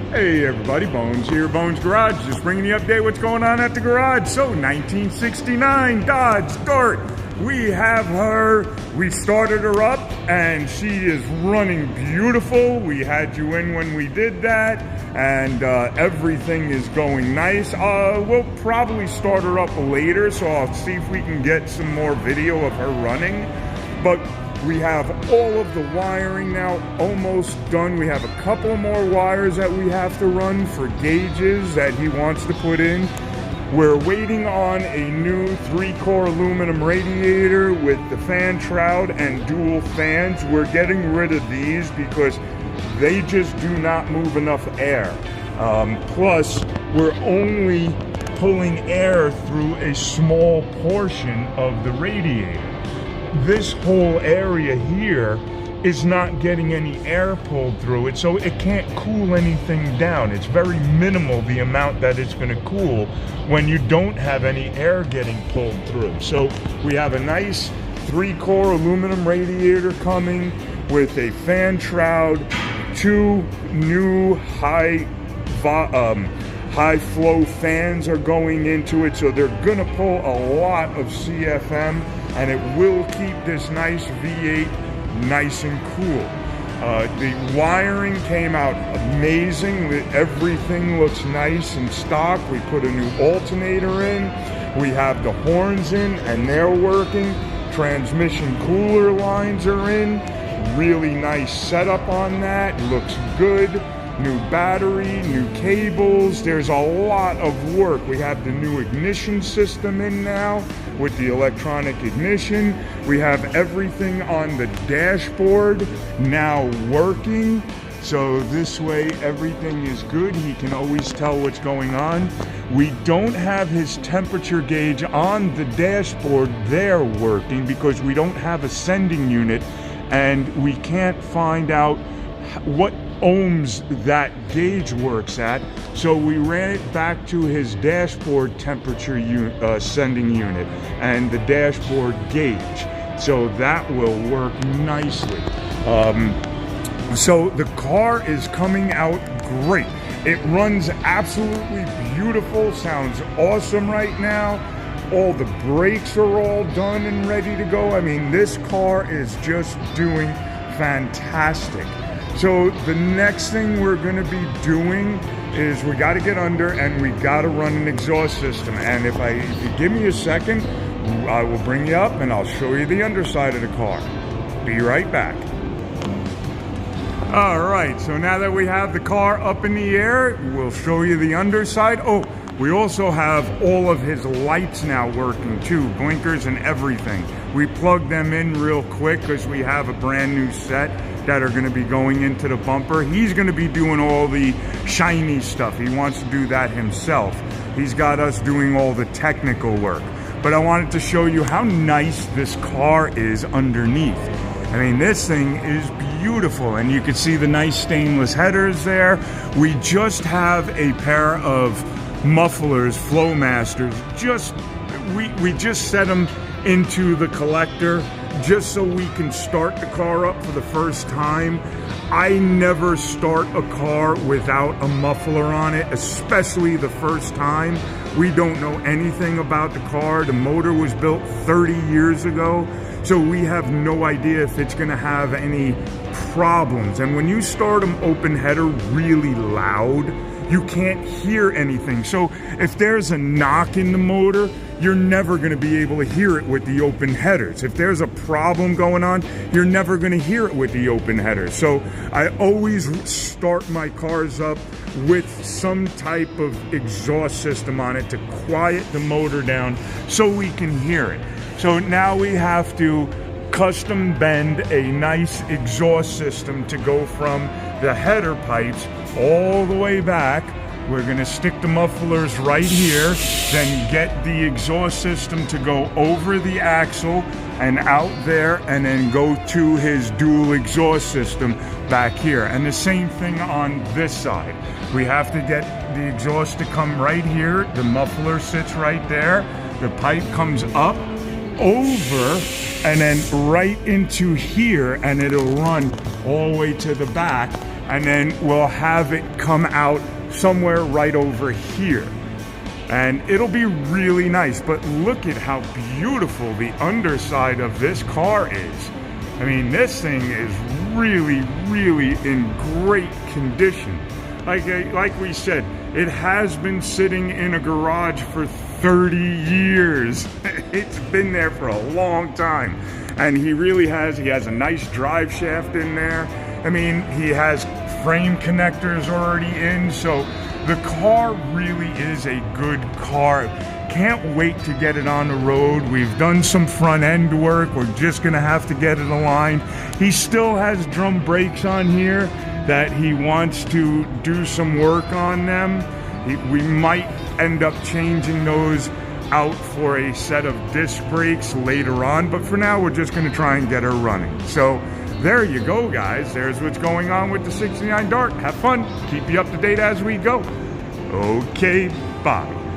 Hey everybody, Bones here, Bones Garage, just bringing the update what's going on at the garage. So 1969 Dodge Dart, we have her, we started her up and she is running beautiful. We had you in when we did that and everything is going nice. We'll probably start her up later, so I'll see if we can get some more video of her running. But we have all of the wiring now almost done. We have a couple more wires that we have to run for gauges that he wants to put in. We're waiting on a new 3-core aluminum radiator with the fan shroud and dual fans. We're getting rid of these because they just do not move enough air. Plus, we're only pulling air through a small portion of the radiator. This whole area here is not getting any air pulled through it, so it can't cool anything down. It's very minimal, the amount that it's going to cool when you don't have any air getting pulled through. So we have a nice 3-core aluminum radiator coming with a fan shroud, 2 new high flow fans are going into it, so they're gonna pull a lot of CFM and it will keep this nice V8 nice and cool. The wiring came out amazing. Everything looks nice and stock. We put a new alternator in. We have the horns in and they're working. Transmission cooler lines are in. Really nice setup on that. Looks good. New battery, new cables. There's a lot of work. We have the new ignition system in now with the electronic ignition. We have everything on the dashboard now working. So this way everything is good. He can always tell what's going on. We don't have his temperature gauge on the dashboard there working because we don't have a sending unit and we can't find out what ohms that gauge works at, so we ran it back to his dashboard temperature sending unit and the dashboard gauge, so that will work nicely. So the car is coming out great. It runs absolutely beautiful, sounds awesome right now. All the brakes are all done and ready to go. I mean, this car is just doing fantastic. So the next thing we're going to be doing is we got to get under and we got to run an exhaust system. And if you give me a second, I will bring you up and I'll show you the underside of the car. Be right back. All right, so now that we have the car up in the air, we'll show you the underside. Oh, we also have all of his lights now working too, blinkers and everything. We plugged them in real quick because we have a brand new set that are going to be going into the bumper. He's going to be doing all the shiny stuff. He wants to do that himself. He's got us doing all the technical work. But I wanted to show you how nice this car is underneath. I mean, this thing is beautiful, and you can see the nice stainless headers there. We just have a pair of mufflers, Flowmasters. We just set them into the collector just so we can start the car up for the first time. I never start a car without a muffler on it, especially the first time. We don't know anything about the car. The motor was built 30 years ago, so we have no idea if it's gonna have any problems. And when you start them open header really loud, you can't hear anything. So if there's a knock in the motor, you're never going to be able to hear it with the open headers. If there's a problem going on, you're never going to hear it with the open headers. So I always start my cars up with some type of exhaust system on it to quiet the motor down so we can hear it. So now we have to custom bend a nice exhaust system to go from the header pipes all the way back. We're going to stick the mufflers right here, then get the exhaust system to go over the axle and out there, and then go to his dual exhaust system back here. And the same thing on this side. We have to get the exhaust to come right here. The muffler sits right there. The pipe comes up, over, and then right into here, and it'll run all the way to the back. and then we'll have it come out somewhere right over here. And it'll be really nice, but look at how beautiful the underside of this car is. I mean, this thing is really, really in great condition. Like we said, it has been sitting in a garage for 30 years. It's been there for a long time. And he has a nice drive shaft in there. I mean, he has frame connectors already in, so the car really is a good car. Can't wait to get it on the road. We've done some front end work. We're just gonna have to get it aligned. He still has drum brakes on here that he wants to do some work on them. We might end up changing those out for a set of disc brakes later on, but for now we're just gonna try and get her running. So there you go, guys. There's what's going on with the 69 Dart. Have fun. Keep you up to date as we go. Okay, bye.